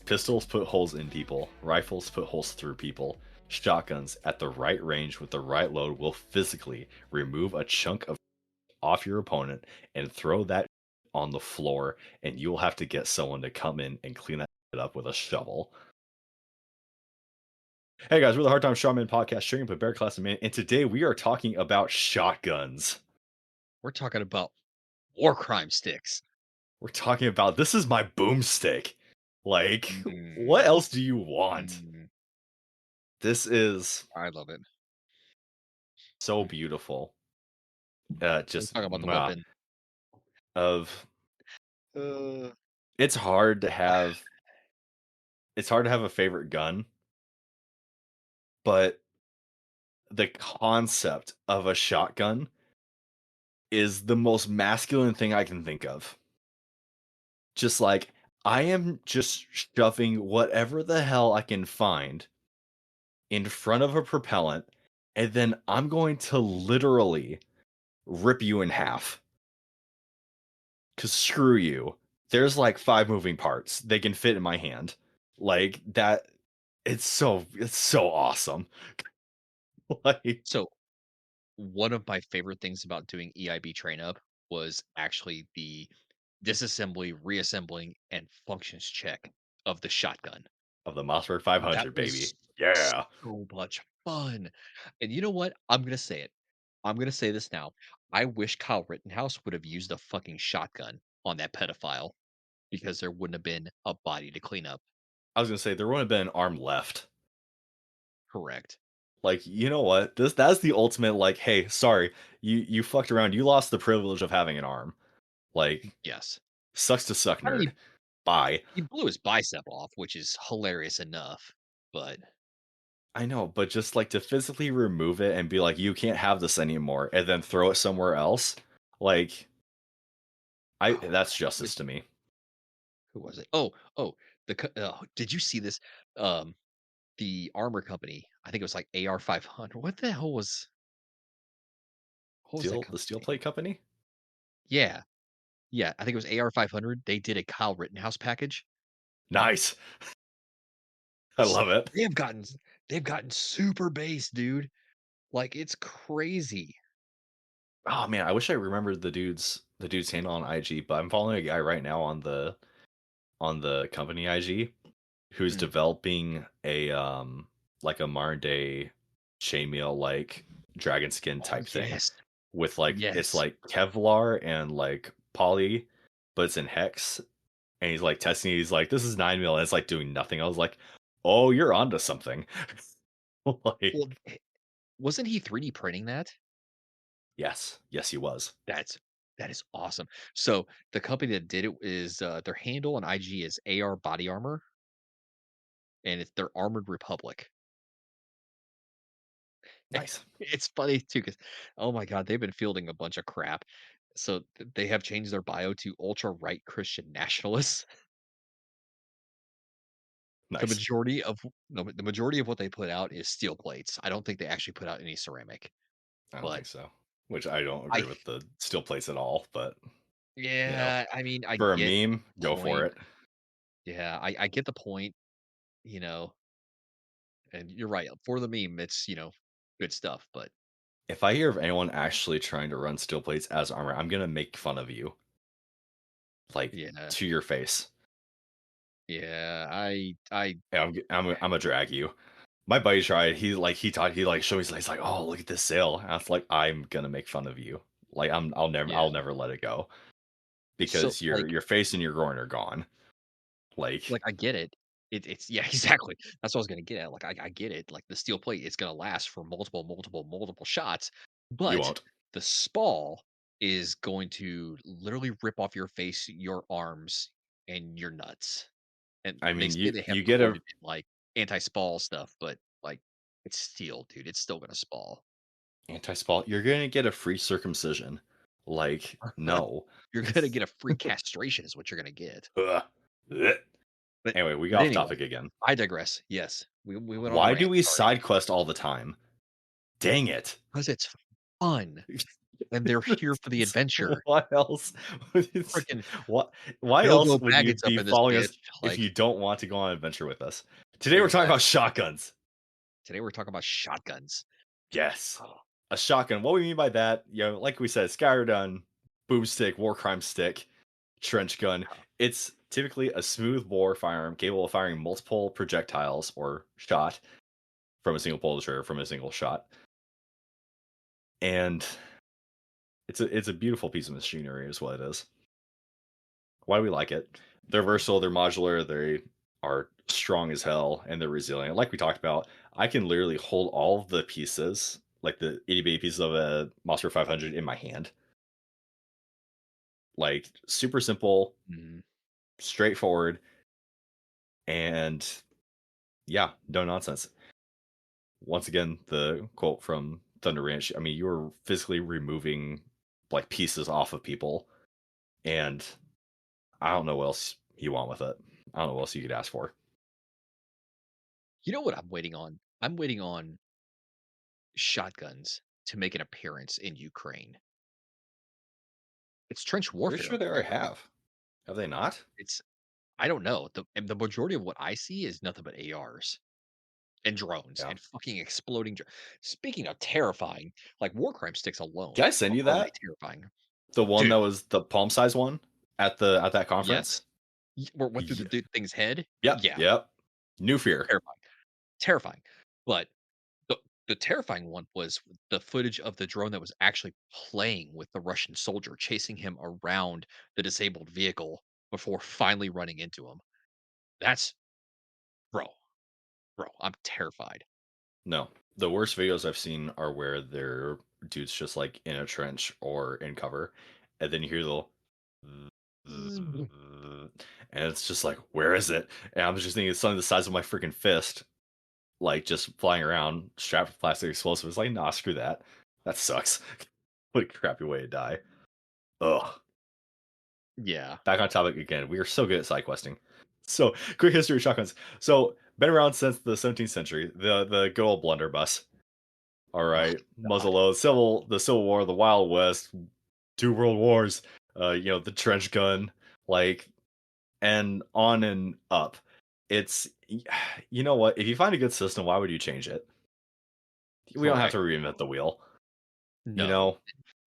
Pistols put holes in people. Rifles put holes through people. Shotguns at the right range with the right load will physically remove a chunk of off your opponent and throw that on the floor, and you'll have to get someone to come in and clean that up with a shovel. Hey guys, we're the Hard Time Shaman podcast, sharing with Bear Class and Man, and today we are talking about shotguns. We're talking about war crime sticks. We're talking about this is my boomstick. Like, what Mm, else do you want? mm, This is I love it. so beautiful. We're Just talking about the mwah, weapon. of Uh, it's hard to have a favorite gun, but the concept of a shotgun is the most masculine thing I can think of. Just like I am just shoving whatever the hell I can find in front of a propellant, and then I'm going to literally rip you in half. Cause screw you. There's like 5 moving parts. They can fit in my hand. Like that it's so awesome. Like so one of my favorite things about doing EIB train up was actually the disassembly, reassembling, and functions check of the shotgun. of the Mossberg That 500, baby. was Yeah. so much fun. And you know what? I'm gonna say it. I'm gonna say this now. I wish Kyle Rittenhouse would have used a fucking shotgun on that pedophile because there wouldn't have been a body to clean up. I was gonna say there wouldn't have been an arm left. Correct. Like, you know what? That's the ultimate, like, hey, sorry, you fucked around. You lost the privilege of having an arm. Like, Yes. sucks to suck, I mean, nerd. Bye. he blew his bicep off, which is hilarious enough, but I know, but just like to physically remove it and be like, you can't have this anymore, and then throw it somewhere else, like I oh, that's wait, justice to me. who was it? Oh, did you see this? Um, the armor company, I think it was like AR-500. What was that Steel the company steel name? plate company? Yeah, yeah, I think it was AR-500. They did a Kyle Rittenhouse package. Nice. I S love it. they have gotten they've gotten super base, dude. Like, it's crazy. Oh man, I wish I remembered the dude's handle on IG, but I'm following a guy right now on the company IG who's Mm. developing a like a modern day chainmail like dragon skin Oh, type thing yes. with like it's Yes. like Kevlar and like poly, but it's in hex. And he's like testing it, he's like, this is 9 mil, and it's like doing nothing. I was like, oh, you're onto something. Well, Like, wasn't he 3D printing that? yes, yes, he was. That's that is awesome. So, the company that did it is, their handle on IG is AR Body Armor, and it's their Armored Republic. Nice. It's funny too, because oh my god, they've been fielding a bunch of crap. So, they have changed their bio to ultra-right Christian nationalists. The Nice. majority of the majority of what they put out is steel plates. I don't think they actually put out any ceramic, I don't but think so. Which I don't I agree with the steel plates at all, but you know, yeah, I mean, I for a get meme, the go for point. it. Yeah, I get the point, you know, and you're right. For the meme, it's, good stuff, but If I hear of anyone actually trying to run steel plates as armor, I'm gonna make fun of you, like yeah. to your face. Yeah, I And I'm gonna drag you. My buddy tried. He like showed me. He's like, oh, look at this sail. And I was like, I'm gonna make fun of you. Like yeah. I'll never let it go So, because your face and your groin are gone. Like I get it. It's yeah, exactly. That's what I was gonna get at. Like, I get it. Like, the steel plate, it's gonna last for multiple shots, you but won't. the spall is going to literally rip off your face, your arms, and your nuts. And I they mean, say they have you get a coated in, like, anti-spall stuff, but, like, it's steel, dude. It's still gonna spall. anti-spalt. You're gonna get a free circumcision. Like no. You're gonna get a free castration is what you're gonna get. Ugh. Ugh. But Anyway, we but got off anyway, topic again. I digress. Yes. We went on a Why do rant, we sorry. side quest all the time? Dang it. 'Cause it's fun. and they're here for the adventure. What else would you s Freaking what why else Bilbo would you Baggins up be in this following us bitch, if you like, don't want to go on an adventure with us? Today, we're talking about exactly. shotguns. Today we're talking about shotguns. Yes. Oh, A shotgun. What we mean by that, like we said, scattergun, boomstick, war crime stick, trench gun. It's typically a smooth bore firearm capable of firing multiple projectiles or shot from a single pull trigger from a single shot. And it's a beautiful piece of machinery, is what it is. Why do we like it? They're versatile, they're modular, they are strong as hell, and they're resilient. Like we talked about, I can literally hold all of the pieces, like the itty bitty pieces of a Monster 500 in my hand. Like super simple, mhm. straightforward, and yeah, no nonsense. Once again, the quote from Thunder Ranch. I mean, you were physically removing like pieces off of people, and I don't know what else you want with it. I don't know what else you could ask for. You know what I'm waiting on? I'm waiting on shotguns to make an appearance in Ukraine. It's trench Pretty warfare sure up they already there. have they not? It's I don't know. The majority of what I see is nothing but ARs and drones Yeah. and fucking exploding speaking of terrifying, like war crime sticks Did alone I send are you already that? terrifying. The one that Dude, was the palm size one at that yes. conference? What went through the Yeah. dude thing's head? Yep, Yeah, yep. New fear. terrifying. Terrifying. But the the terrifying one was the footage of the drone that was actually playing with the Russian soldier, chasing him around the disabled vehicle before finally running into him. That's bro, bro, I'm terrified. No. The worst videos I've seen are where they're dudes just like in a trench or in cover, and then you hear Mm. and it's just like, where is it? And I'm just thinking it's something the size of my freaking fist, like just flying around, strapped with plastic explosives. Like, nah, screw that. That sucks. What a crappy way to die. Ugh. Yeah. Back on topic again. We are so good at side questing. So, quick history of shotguns. So, been around since the 17th century. The good old blunderbuss. All Oh right, god. muzzleload, the Civil War, the Wild West, two World Wars. The trench gun, like, and on and up. It's you know what? If you find a good system, why would you change it? We don't have to Correct. reinvent the wheel. You No. know,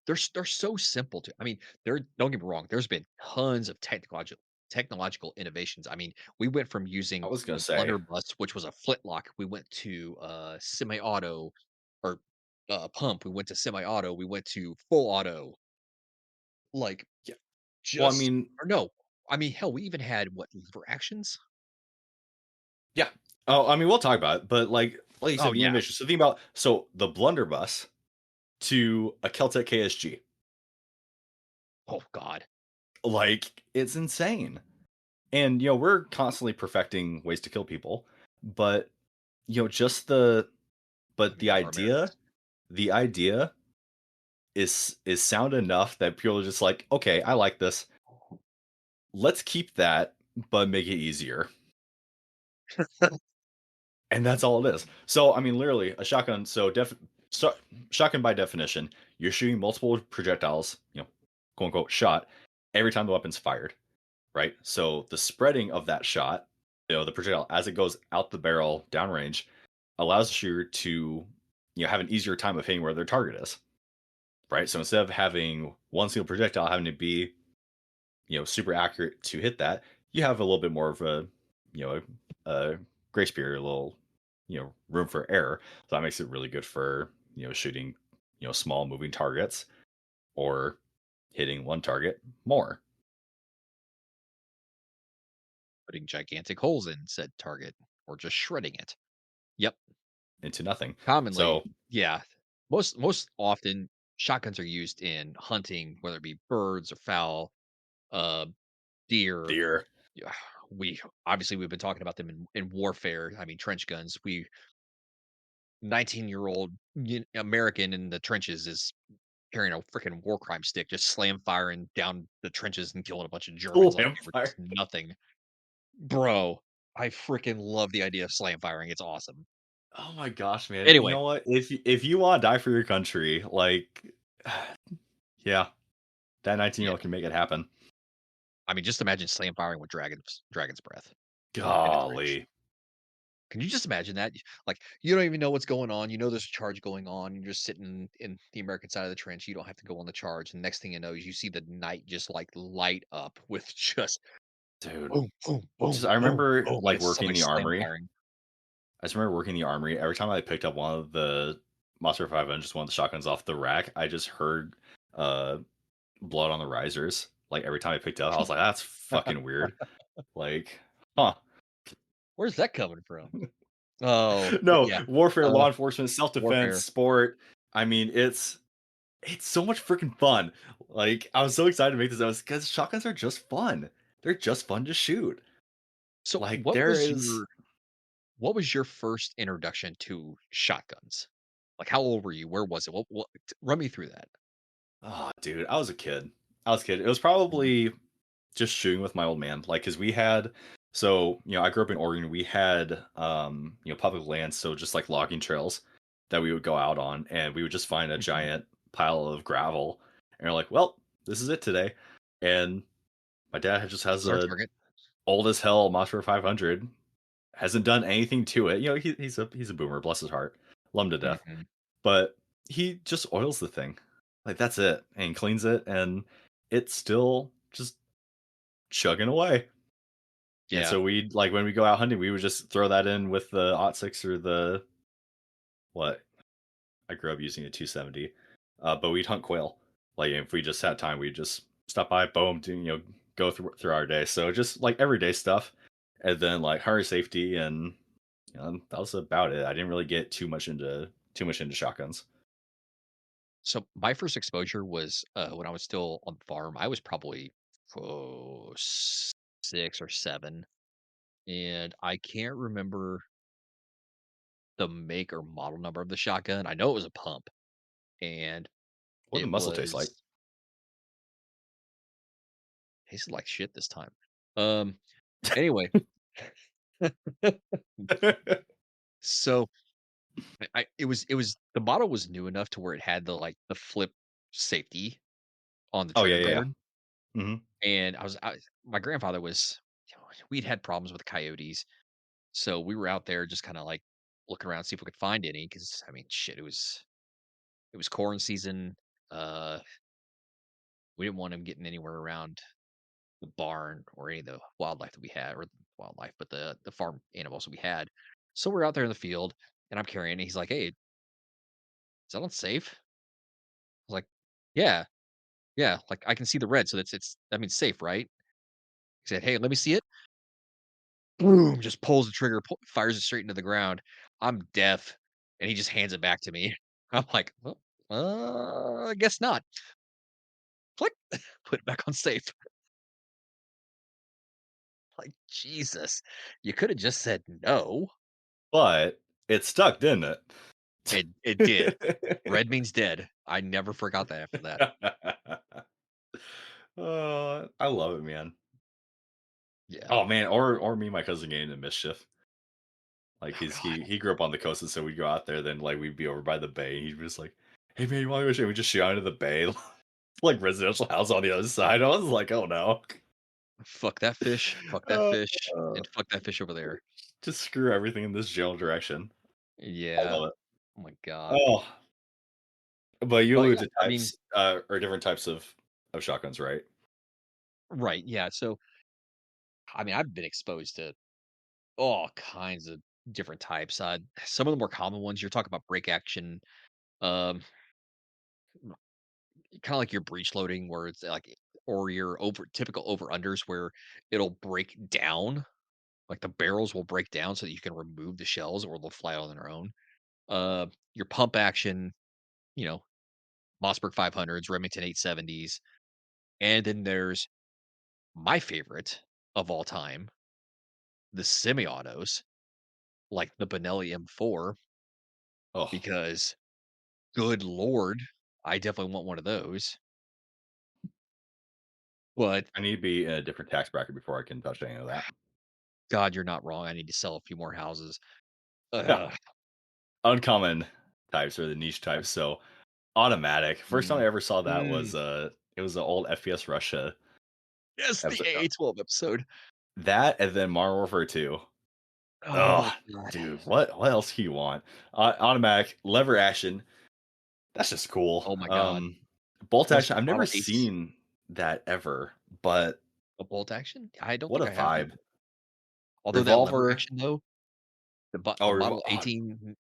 They're so simple to I mean, there don't get me wrong, there's been tons of technological innovations. I mean, we went from I using was gonna the say, blunderbuss, which was a flintlock, we went to, semi-auto or, pump, we went to semi-auto, we went to full auto, like, yeah. Well, I just mean, or no, I mean, hell, we even had what, lever actions? yeah. Oh, I mean, we'll talk about it, but like you Oh, said, the yeah. innovation. So think about the blunderbuss to a Keltec KSG. Oh god. Like, it's insane. And we're constantly perfecting ways to kill people, but just I but mean, we are Americans. the idea is sound enough that people are just like, okay, I like this. Let's keep that, but make it easier. And that's all it is. So I mean, literally, a shotgun. So shotgun by definition, you're shooting multiple projectiles, quote unquote shot, every time the weapon's fired, right? So the spreading of that shot, the projectile as it goes out the barrel downrange, allows the shooter to have an easier time of hitting where their target is, right? So instead of having one single projectile having to be super accurate to hit that, you have a little bit more of you know a grace period, a little room for error. So that makes it really good for shooting small moving targets or hitting one target more Putting gigantic holes in said target or just shredding it. Yep. into nothing. Commonly, So yeah. Most often, shotguns are used in hunting, whether it be birds or fowl, uh, deer. deer, Yeah, we obviously we've been talking about them in warfare. I mean, trench guns. We 19-year-old American in the trenches is carrying a freaking war crime stick, just slam firing down the trenches and killing a bunch of Germans like slam they were fire. just nothing. Bro, I freaking love the idea of slam firing. It's awesome. Oh my gosh, man! You Anyway, know what? If you want to die for your country, like Yeah, that 19-year-old Yeah. can make it happen. I mean, just imagine slam firing with dragon's breath in its range. Golly. Can you just imagine that? Like, you don't even know what's going on. You know there's a charge going on. You're just sitting in the American side of the trench. You don't have to go on the charge. And next thing you know is you see the night just like light up with just Dude. boom, boom, Just boom, I boom, remember, boom. And like, it's working in somebody the slam armory. firing. I just remember working in the armory, every time I picked up one of the Monster 500, just one of the shotguns off the rack, I just heard, uh, blood on the risers. Like, every time I picked it up, I was like, "That's fucking weird." Like, huh. Where's that coming from? Oh, but No, yeah, warfare, uh, law enforcement, self-defense, warfare. sport. I mean, it's so much freaking fun. Like, I was so excited to make this episode because shotguns are just fun. They're just fun to shoot. So Like, there is what was your first introduction to shotguns? Like, how old were you? Where was it? Run me through that. oh, dude, I was a kid. I was a kid. It was Mhm, probably just shooting with my old man, like, cause we had so, I grew up in Oregon, we had, public lands, so just, like, logging trails that we would go out on, and we would just find a mhm. giant pile of gravel, and we're like, "Well, this is it today," and my dad just This has is our a target. old as hell Mosfet 500, hasn't done anything to it, he's a boomer, bless his heart, love him to death, Mhm. but he just oils the thing, like, that's it, and cleans it, and it's still just chugging away. And Yeah. so we'd like when we go out hunting, we would just throw that in with the Ot 6 or the what? I grew up using a 270. But we'd hunt quail. Like if we just had time, we'd just stop by, boom, go through our day. So just like everyday stuff. And then like hunter safety and that was about it. I didn't really get too much into shotguns. So my first exposure was, when I was still on the farm. I was probably, oh, 6 or 7, and I can't remember the make or model number of the shotgun. I know it was a pump, and What the it muscle taste like? was tasted like shit this time. Um, anyway, so it was the model was new enough to where it had the flip safety on the Oh yeah, trigger yeah, yeah. guard, Hmm. and my grandfather was, we'd had problems with coyotes, so we were out there just kinda, like, looking around, see if we could find any. Because I mean, shit, it was corn season. uh, we didn't want him getting anywhere around the barn or any of the wildlife that we had, or wildlife, but the farm animals that we had. So we're out there in the field, and I'm carrying, and he's like, "Hey, is that unsafe?" I was like, "Yeah, yeah, like, I can see the red, so that means safe, right?" He said, "Hey, let me see it." Boom, just pulls the trigger, fires it straight into the ground. I'm deaf, and he just hands it back to me. I'm like, "Well, I guess not." Click, put it back on safe. Like, Jesus, you coulda just said no. But it stuck, didn't It did. it? Red means dead. I never forgot that after that. Oh, I love it, man. Yeah. Oh man, or me and my cousin getting into mischief. Like Oh god. he grew up on the coast, and so we'd go out there. Then like we'd be over by the bay, and he'd be just like, "Hey man, you want to go?" We just shoot out into the bay, like residential house on the other side. I was like, "Oh no, Fuck that uh, fish, and fuck that fish over there. just screw everything in this general direction." I Yeah. love it. Oh my god. Oh, but you But allude yeah, to I mean, types, or different types of shotguns, right? right, yeah, so, I mean, I've been exposed to all kinds of different types. Some of the more common ones, you're talking about break action, um, kinda like your breech loading where it's like, or your typical over-unders where it'll break down, like, the barrels will break down so that you can remove the shells or they'll fly on their own. Your pump action, you know, Mossberg 500s, Remington 870s, and then there's my favorite of all time, the semi-autos, like the Benelli M4, Oh, because good lord, I definitely want one of those. But I need to be in a different tax bracket before I can touch any of that. God, you're not wrong. I need to sell a few more houses. Yeah, Ugh. uncommon types or the niche types. So Automatic. First time I Mm. ever saw that was, Mm. it was an old FPS Russia Yes, the episode. AA-12 episode. That and then Modern Warfare 2. Oh Oh, god. dude, what else do you want? Automatic, lever action, that's just cool. Oh my god. Bolt Those action, I've never Model 8s seen that ever, but a bolt action? I don't what think a I have vibe. either. Although that lever Revolver. action though, Oh, the revol model oh,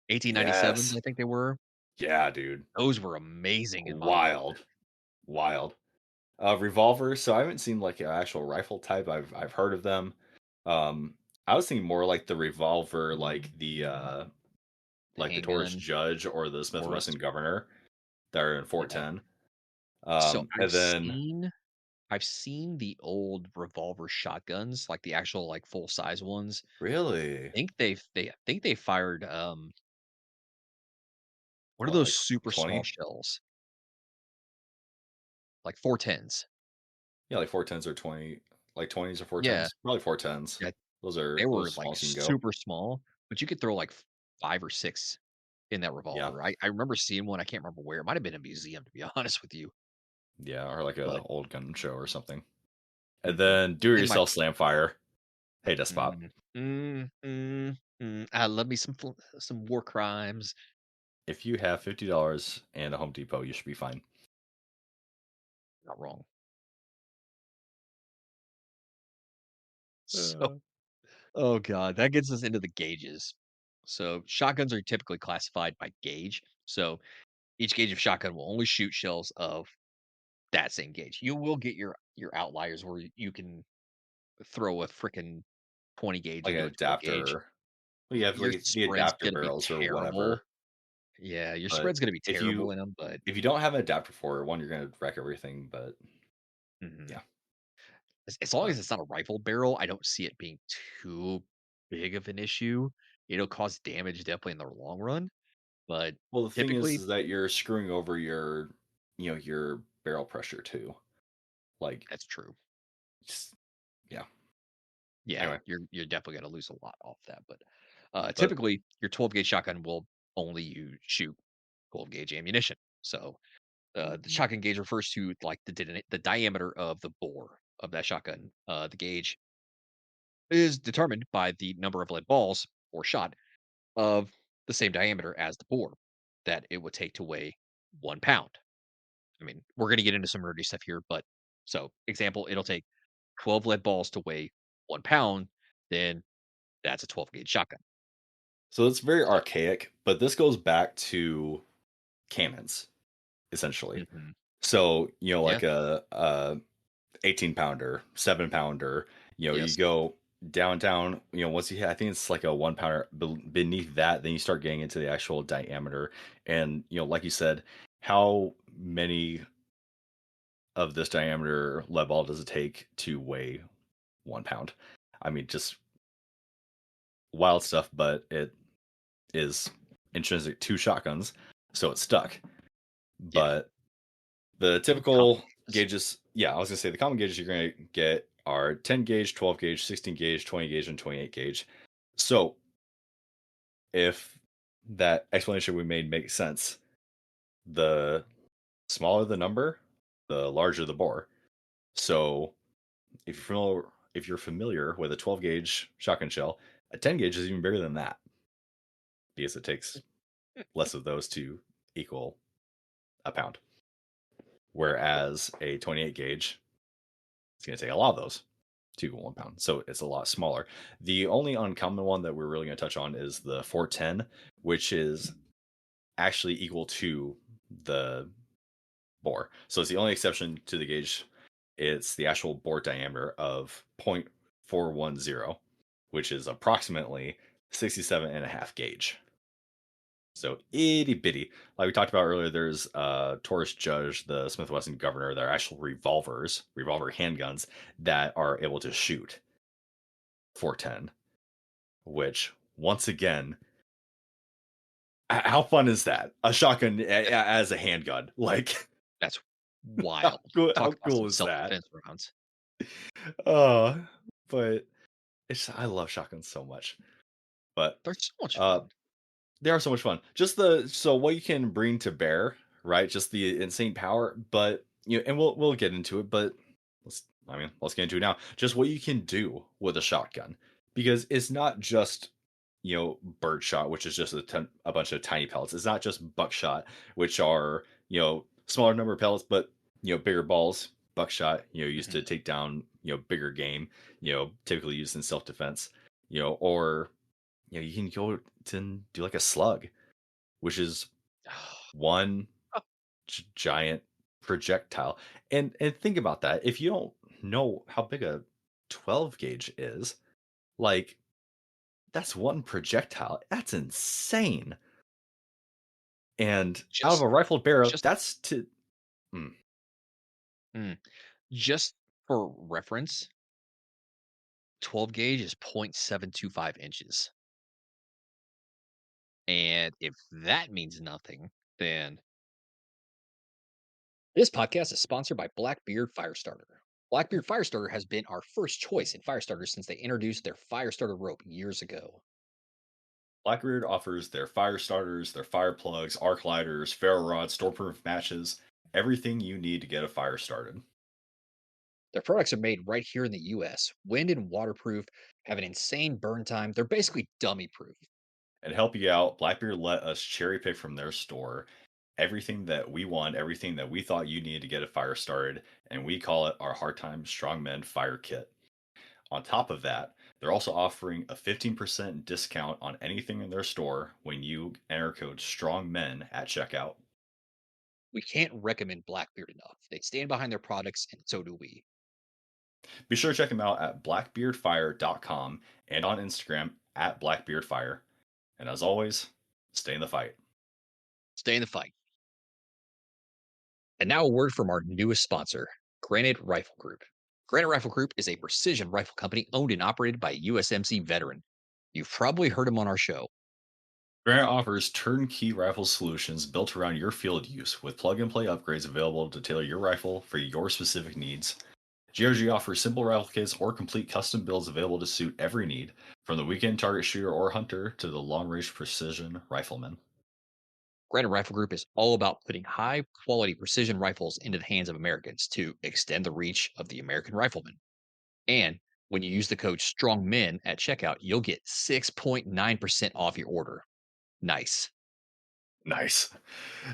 1897s, yes. I think they were, Yeah, dude. those were amazing in Modern Warfare. Wild. Wild. Revolver, so I haven't seen, like, an actual rifle type, I've heard of them. Um, I was thinking more like the revolver, The like the Taurus handgun, Judge or the Smith Taurus. Wesson Governor that are in Yeah. 410. So And then I've seen the old revolver shotguns, like the actual, like, full size ones. really? I think they fired, what are What, those like super small 20? shells? Like 410s. Yeah, like 410s or 20, like 20s or Yeah, 410s? Probably 410s. yeah, Those they are were, those like, small as you can go. super small, but you could throw, like, 5 or 6 in that Yeah. revolver. I remember seeing one, I can't remember where, it might have been a museum, to be honest with you, Yeah, or like a but old gun show or something. And mhm, then do it they might yourself slam fire. Hey, Despot. I love me some war crimes. If you have $50 and a Home Depot, you should be fine. Not wrong. So Uh, oh god, that gets us into the gauges. So shotguns are typically classified by gauge. So each gauge of shotgun will only shoot shells of that same gauge. You will get your outliers where you can throw a freaking 20 gauge like an into a 12 gauge. adapter. Well, you have Your like the spread's adapter gonna be barrels or terrible. whatever. Yeah, your But spread's gonna be if terrible you in them, but if you don't have an adapter for it, one, you're gonna wreck everything. But mhm. yeah, As long but as it's not a rifle barrel, I don't see it being too big of an issue. It'll cause damage definitely in the long run, but well, the thing typically is that you're screwing over your, your barrel pressure too. Like, that's true. just, yeah. Yeah, Anyway, you're definitely gonna lose a lot off that, but, but typically, your 12 gauge shotgun will only shoot 12 gauge ammunition. So, the shotgun gauge refers to, like, the diameter of the bore of that shotgun. The gauge is determined by the number of lead balls or shot of the same diameter as the bore that it would take to weigh 1 pound. I mean, we're gonna get into some nerdy stuff here, but so, example, it'll take 12 lead balls to weigh 1 pound, then that's a 12 gauge shotgun. so it's very So archaic. But this goes back to cannons essentially. mhm. So Yeah. like a 18 pounder, 7 pounder. You Yes. go downtown. Once you hit, I think it's like a 1 pounder. Beneath that, then you start getting into the actual diameter. And like you said, how many of this diameter lead ball does it take to weigh 1 pound? I mean, just wild stuff. But it is intrinsic to shotguns, so it's stuck. Yeah. But the Common typical gauges. gauges, yeah, I was gonna say the common gauges you're gonna get are 10 gauge, 12 gauge, 16 gauge, 20 gauge, and 28 gauge. So if that explanation we made makes sense, the smaller the number, the larger the bore. So if you're familiar with a 12 gauge shotgun shell, a 10 gauge is even bigger than that because it takes less of those to equal a pound. Whereas a 28 gauge, it's going to take a lot of those to equal 1 pound. So it's a lot smaller. The only uncommon one that we're really going to touch on is the 410, which is actually equal to the bore. So it's the only exception to the gauge. It's the actual bore diameter of 0.410, which is approximately 67 and a half gauge. So itty bitty. Like we talked about earlier, there's Taurus Judge, the Smith Wesson Governor. They're actual revolvers, revolver handguns that are able to shoot 410. Which, once again, how fun is that? A shotgun as a handgun, like That's how wild. cool? How Talk about cool some is that? self-defense rounds. Uh, but I love shotguns so much. But They're so much uh, fun. they are so much fun. Just the so what you can bring to bear, right? Just the insane power, but and we'll get into it, but let's get into it now. Just what you can do with a shotgun, because it's not just birdshot, which is just a bunch of tiny pellets. It's not just buckshot, which are smaller number of pellets, but bigger balls. Buckshot, used to Mhm. take down bigger game, typically used in self defense, or you can go to do like a slug, which is one giant projectile. And think about that. If you don't know how big a 12 gauge is, like that's one projectile. That's insane. And out of Just a rifled barrel, just that's to mm, mm, just for reference, 12 gauge is 0.725 inches. And if that means nothing, then this podcast is sponsored by Blackbeard Firestarter. Blackbeard Firestarter has been our first choice in Firestarter since they introduced their Firestarter rope years ago. Blackbeard offers their fire starters, their fire plugs, arc lighters, ferro rods, stormproof matches, everything you need to get a fire started. Their products are made right here in the US, wind and waterproof, have an insane burn time. They're basically dummy proof. And to help you out, Blackbeard let us cherry pick from their store everything that we want, everything that we thought you needed to get a fire started, and we call it our Hard Time Strong Men Fire Kit. On top of that, they're also offering a 15% discount on anything in their store when you enter code STRONGMEN at checkout. We can't recommend Blackbeard enough. They stand behind their products, and so do we. Be sure to check them out at blackbeardfire.com and on Instagram at blackbeardfire. And as always, stay in the fight. Stay in the fight. And now a word from our newest sponsor, Granite Rifle Group. Granite Rifle Group is a precision rifle company owned and operated by a USMC veteran. You've probably heard him on our show. Granite offers turnkey rifle solutions built around your field use with plug and play upgrades available to tailor your rifle for your specific needs. GRG offers simple rifle kits or complete custom builds available to suit every need, from the weekend target shooter or hunter to the long range precision rifleman. Granite Rifle Group is all about putting high quality precision rifles into the hands of Americans to extend the reach of the American rifleman. And when you use the code STRONGMEN at checkout, you'll get 6.9% off your order. Nice. Nice.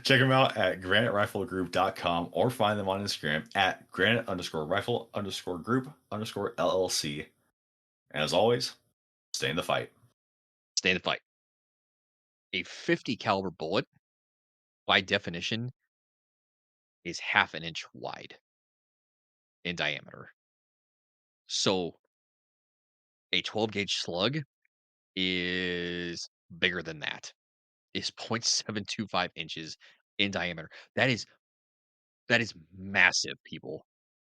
Check them out at graniteriflegroup.com or find them on Instagram at granite underscore rifle underscore group underscore LLC. And as always, stay in the fight. Stay in the fight. A 50 caliber bullet, by definition, is half an inch wide in diameter. So a 12 gauge slug is bigger than that. Is 0.725 inches in diameter. That is massive, people.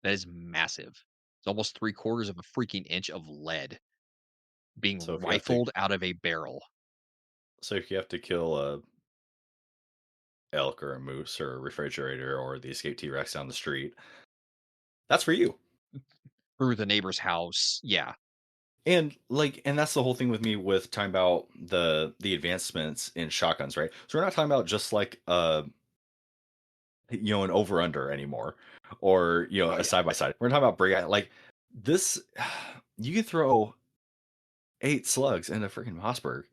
That is massive. It's almost 3/4 of a freaking inch of lead being So rifled out of a barrel. if you have to kill a elk or a moose or a refrigerator or the escaped T-Rex down the street, that's for you. Through the neighbor's house. Yeah. And that's the whole thing with me with talking about the advancements in shotguns, right? So we're not talking about just like an over under anymore, or Oh, a yeah. side by side. We're talking about break like this. You could throw 8 slugs in a freaking Mossberg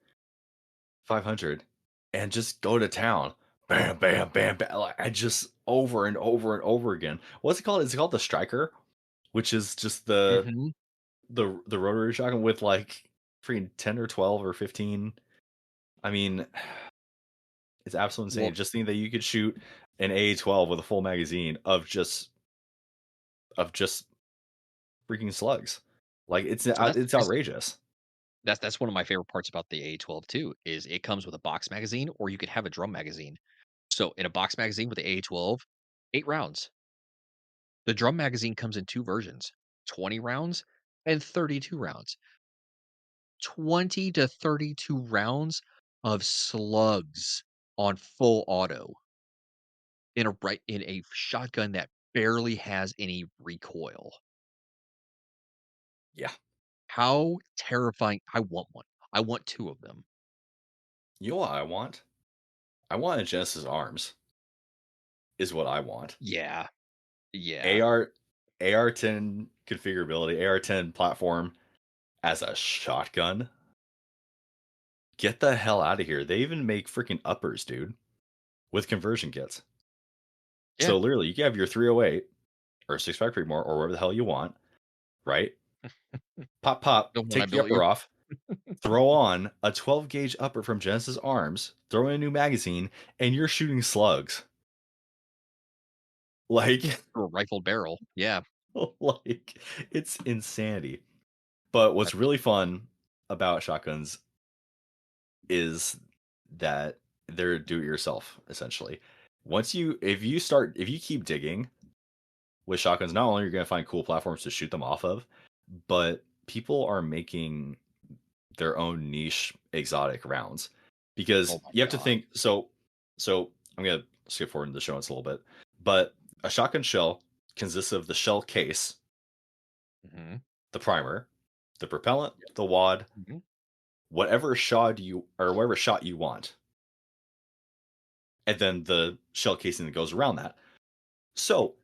500 and just go to town. Bam, bam, bam, bam. Like, I just over and over and over again. What's it called? It's called the Striker, which is just Mhm. the rotary shotgun with like freaking 10 or 12 or 15. I mean, it's absolutely insane. Well, Just think that you could shoot an A12 with a full magazine of just freaking slugs. Like so that's it's crazy. outrageous. That's one of my favorite parts about the A12 too, is it comes with a box magazine or you could have a drum magazine. So in a box magazine with the A12, 8 rounds. The drum magazine comes in 2 versions, 20 rounds and 32 rounds. 20 to 32 rounds of slugs on full auto in a shotgun that barely has any recoil. Yeah. How terrifying. I want one. I want 2 of them. You know what I want? I want a Genesis Arms. is what I want. Yeah. Yeah. AR AR-10 configurability, AR-10 platform as a shotgun. Get the hell out of here. They even make freaking uppers, dude, with conversion kits. Yeah. So literally, you can have your 308 or 6.5 Creedmoor or whatever the hell you want, right? Pop, pop, The one I take the built upper you. off, throw on a 12 gauge upper from Genesis Arms, throw in a new magazine, and you're shooting slugs. Like, Or a rifled barrel. Yeah. like it's insanity. But I what's really fun about shotguns is that they're do it yourself essentially. If you keep digging with shotguns, not only are you going to find cool platforms to shoot them off of, but people are making their own niche exotic rounds oh because my you have to god. think. So I'm going to skip forward in the show notes a little bit, but a shotgun shell consists of the shell case, Mhm. the primer, the propellant, the wad, Mhm. whatever shot you want, and then the shell casing that goes around that. So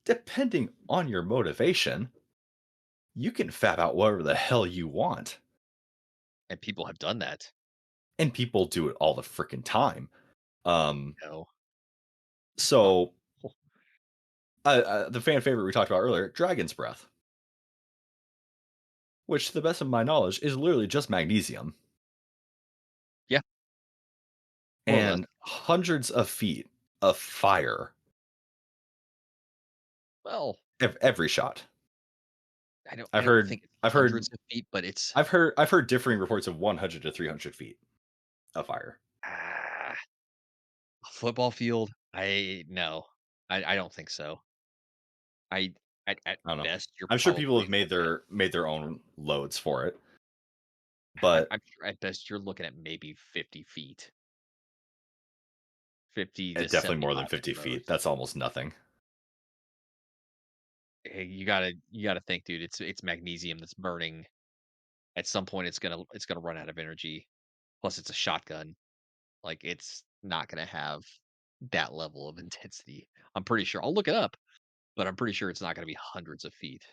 depending on your motivation, you can fab out whatever the hell you want, And people have done that. and people do it all the freaking time. Um, No. Huh. so the fan favorite we talked about earlier, Dragon's Breath, which to the best of my knowledge is literally just magnesium Yeah. More or less. and hundreds of feet of fire Well, every shot. I don't think it's I've heard hundreds of feet, but it's I've heard differing reports of 100 to 300 feet of fire. ah, a football field. I no. I don't think so. I at I don't know. best, you're I'm sure people probably have looking at made their own loads for it, I'm but I'm sure at best you're looking at maybe 50 feet. 50 to definitely more 75 than at the 50 feet. most. That's almost nothing. Hey, you gotta think, dude, it's magnesium that's burning. At some point, it's gonna run out of energy. Plus, it's a shotgun. Like, it's not gonna have that level of intensity. I'm pretty sure. I'll look it up, but I'm pretty sure it's not gonna be hundreds of feet.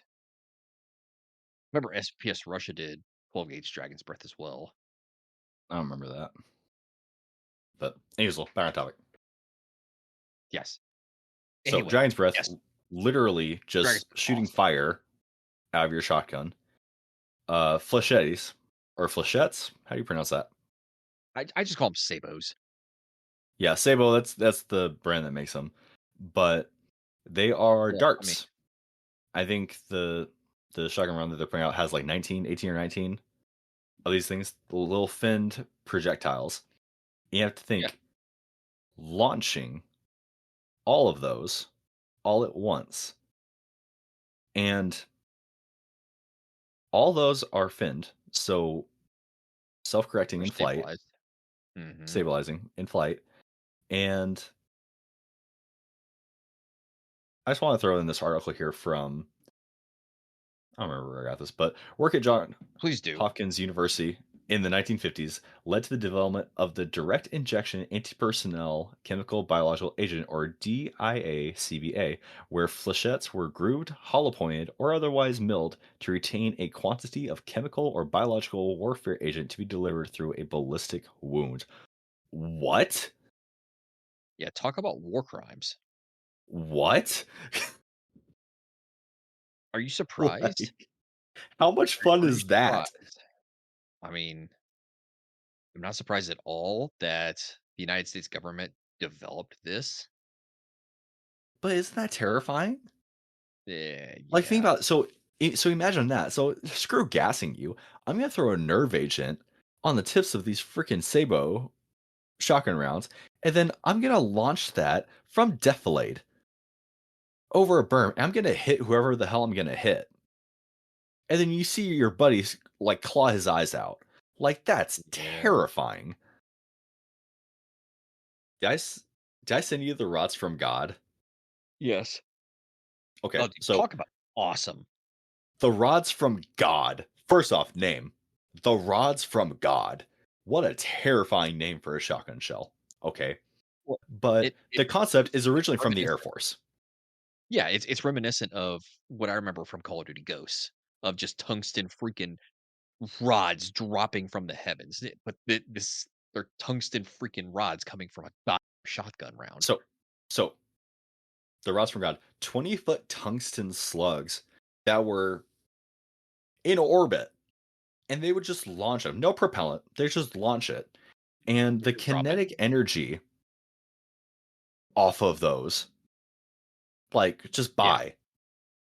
Remember SPS Russia did 12 gauge Dragon's Breath as well. I don't remember that. But anyways, back on topic. Yes. So Anyway, Dragon's Breath, yes, literally Dragon's just Breath shooting awesome. fire out of your shotgun. Flechettes or flechettes. How do you pronounce that? I just call them sabos. Yeah, Sabo. That's the brand that makes them. But they are Well, I mean, darts. I think the shotgun round that they're putting out has like 19, 18 or 19 of these things, the little finned projectiles. You have to yeah, think launching all of those all at once. And all those are finned. So self-correcting or in flight, stabilized. Mhm. stabilizing in flight. And I just want to throw in this article here from I don't remember where I got this, but work at John Please do. Hopkins University in the 1950s led to the development of the direct injection antipersonnel chemical biological agent, or DIACBA, where flechettes were grooved, hollow pointed, or otherwise milled to retain a quantity of chemical or biological warfare agent to be delivered through a ballistic wound. What? Yeah, talk about war crimes. What? Are you surprised? Like, how much fun Are you is that? surprised? I mean, I'm not surprised at all that the United States government developed this. But isn't that terrifying? Like, think Yeah. about so imagine that. So screw gassing you. I'm gonna throw a nerve agent on the tips of these freaking Sabo shotgun rounds, and then I'm gonna launch that from defilade over a berm. And I'm gonna hit whoever the hell I'm gonna hit. And then you see your buddies like claw his eyes out. Like that's Yeah. terrifying. Did did I send you the rods from God? Yes. Okay, Oh, dude, so talk about awesome. the rods from God. First off, name. The rods from God. What a terrifying name for a shotgun shell. Okay. Well, but it the concept is it's originally from the Air reminiscent. Force. Yeah, it's reminiscent of what I remember from Call of Duty Ghosts, of just tungsten freaking rods dropping from the heavens. But they're tungsten freaking rods coming from a shotgun round. So so the rods from God, 20-foot tungsten slugs that were in orbit, and they would just launch them. No propellant. They just launch it. And You the just drop it. kinetic energy off of those, like, just Yeah. by,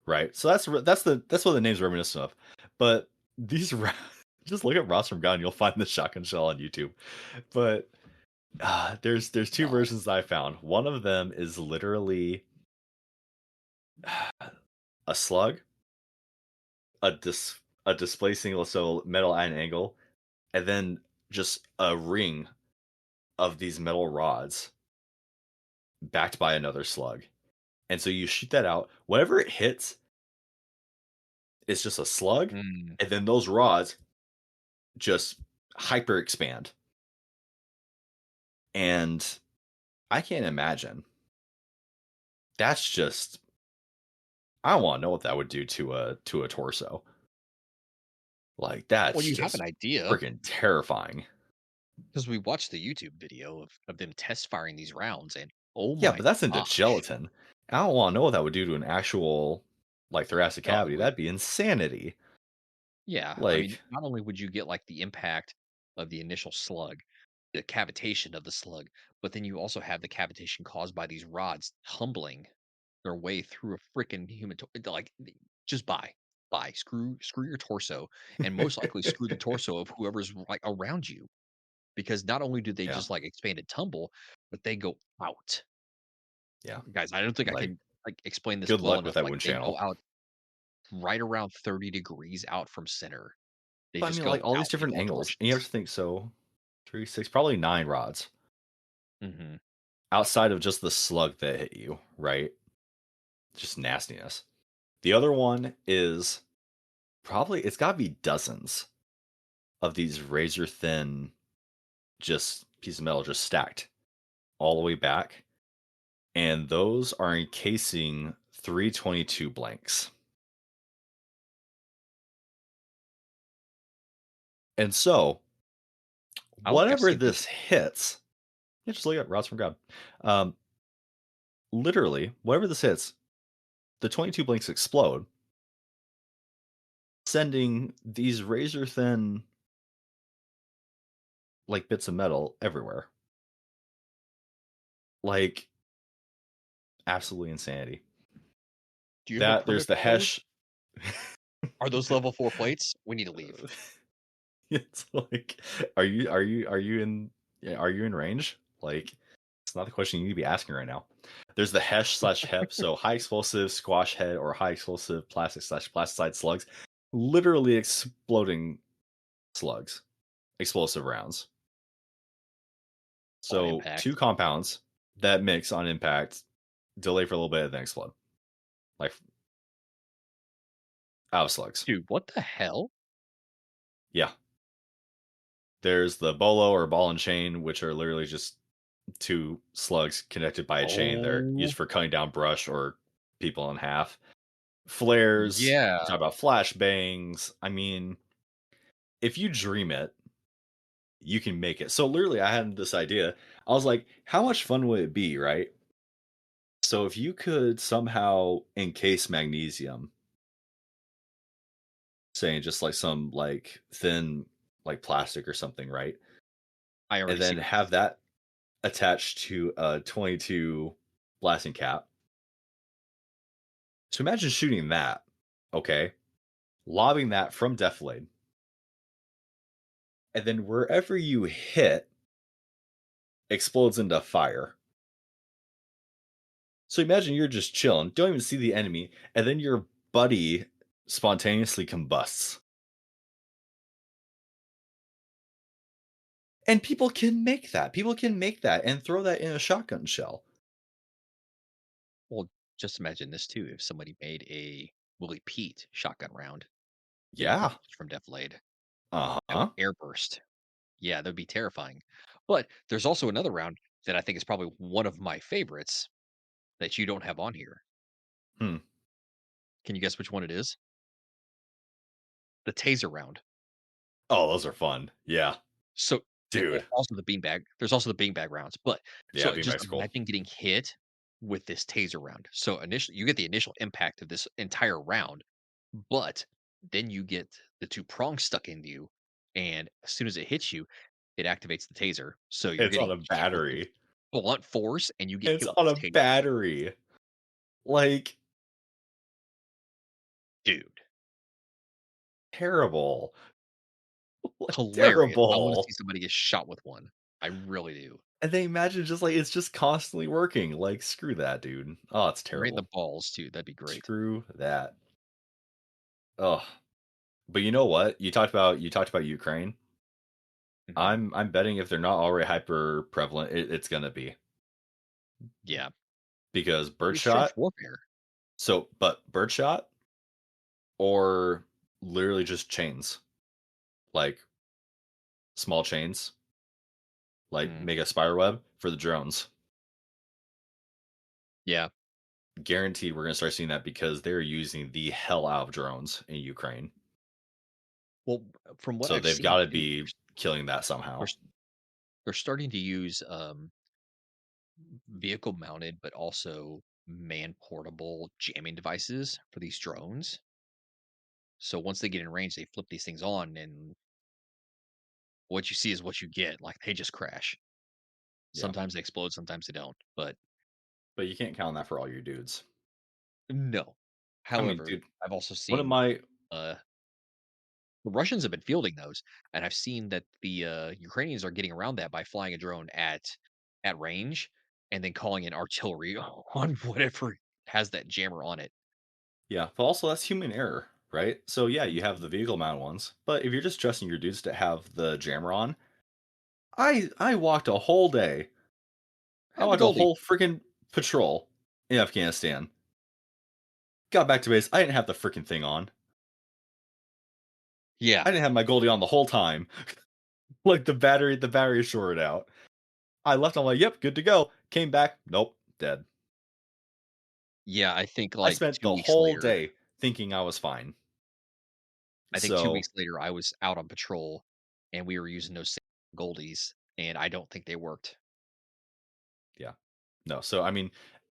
right? So that's what the name's reminiscent of. But these just look at Ross from God and you'll find the shotgun shell on YouTube. But there's two God. versions that I found. One of them is literally a slug, a displacing so metal at an angle, and then just a ring of these metal rods backed by another slug. And so you shoot that out. Whatever it hits is just a slug, Mm. and then those rods just hyper expand. And I can't imagine. That's just I want to know what that would do to a torso. Like Well, that's you have an just idea freaking terrifying. because we watched the YouTube video of them test firing these rounds, and oh Yeah, my but that's into gosh. gelatin. I don't want to know what that would do to an actual like thoracic No, it cavity. would. That'd be insanity. Yeah, I mean, Like, not only would you get, like, the impact of the initial slug, the cavitation of the slug, but then you also have the cavitation caused by these rods tumbling their way through a freaking human like, just bye. Screw your torso, and most likely screw the torso of whoever's, like, around you, because not only do they yeah, just, like, expand and tumble, but they go out. yeah. Guys, I don't think I Like, can, like, explain this good well luck with enough, that like, wind they go channel. out right around 30 degrees out from center. They But I just mean, like go all these out in different all angles, and you have directions. to think so. Three, six, probably nine rods Mhm. outside of just the slug that hit you, right? Just nastiness. The other one is probably it's got to be dozens of these razor thin, just piece of metal just stacked all the way back, and those are encasing 322 blanks. And so, I don't think I've whatever seen this those. hits, yeah, just look at rods from God. Um, literally, whatever this hits, the 22 blanks explode, sending these razor thin like bits of metal everywhere. Like absolutely insanity. Do you have a That permit there's the for those? Hesh. Are those level 4 plates? We need to leave. It's like, are you in yeah, are you in range? Like, it's not the question you need to be asking right now. There's the Hesh slash HEP, so high explosive squash head or high explosive plastic slash plasticide slugs, literally exploding slugs, explosive rounds. On So two impact. compounds that mix on impact, delay for a little bit, and then explode. Like out of slugs. Dude, what the hell? Yeah. There's the bolo or ball and chain, which are literally just two slugs connected by a chain. They're Oh, used for cutting down brush or people in half. Flares, you yeah. talk about flash bangs. I mean, if you dream it, you can make it. So literally I had this idea. I was like, how much fun would it be, right? So if you could somehow encase magnesium, saying just like some like thin like plastic or something, right? I And already see then what this have is. that attached to a 22 blasting cap. So imagine shooting that, okay? Lobbing that from Deflade. And then wherever you hit explodes into fire. So imagine you're just chilling, don't even see the enemy, and then your buddy spontaneously combusts. And people can make that. People can make that and throw that in a shotgun shell. Well, just imagine this too, if somebody made a Willie Pete shotgun round that you could Yeah. launch from Deflade that would Uh-huh. airburst. Yeah, that'd be terrifying. But there's also another round. that I think is probably one of my favorites that you don't have on here. Hmm. Can you guess which one it is? The taser round. Oh, those are fun. Yeah, So, dude. also the beanbag. There's also the beanbag rounds, but Yeah, just beanbag's cool. imagine getting hit with this taser round. So initially, you get the initial impact of this entire round, but then you get the two prongs stuck into you, and as soon as it hits you, it activates the taser. So you're It's on getting a hit with this battery. blunt force, and you get It's hit with on this a taser, battery. Like, dude. terrible. Like, Hilarious. I want to see terrible. somebody get shot with one. I really do. And they imagine just like it's just constantly working. Like, screw that, dude. Oh, it's Right in the terrible. balls too. That'd be great. Screw that. Oh, but you know what? You talked about Ukraine. Mhm. I'm betting if they're not already hyper prevalent, it's gonna be Yeah. because I mean, it's trench birdshot. warfare. But birdshot or literally just chains, like small chains, like Mm. make a spider web for the drones. Yeah. Guaranteed, we're gonna start seeing that because they're using the hell out of drones in Ukraine. Well, from what So I've they've seen got to too, be killing that they're somehow. s- they're starting to use vehicle mounted, but also man portable jamming devices for these drones. So once they get in range, they flip these things on, and what you see is what you get. Like they just crash. Yeah, Sometimes they explode, sometimes they don't. But but you can't count on that for all your dudes. no. I mean, However, dude, I've also one of seen my uh, the Russians have been fielding those, and I've seen that the Ukrainians are getting around that by flying a drone at range and then calling in artillery on whatever has that jammer on it. yeah, but also that's human error, right? So yeah, you have Mhm. the vehicle mount ones, but if you're just trusting your dudes to have the jammer on, I walked a whole day. I And the walked a Goldie. whole freaking patrol in Afghanistan. Got back to base. I didn't have the freaking thing on. Yeah. I didn't have my Goldie on the whole time. Like the battery is shorted out. I left. I'm like, yep, good to go. Came back. Nope, dead. Yeah, I think I like spent 2 the weeks whole later day thinking I was fine. I think 2 So weeks later, I was out on patrol, and we were using those same Goldies, and I don't think they worked. yeah, no. So I mean,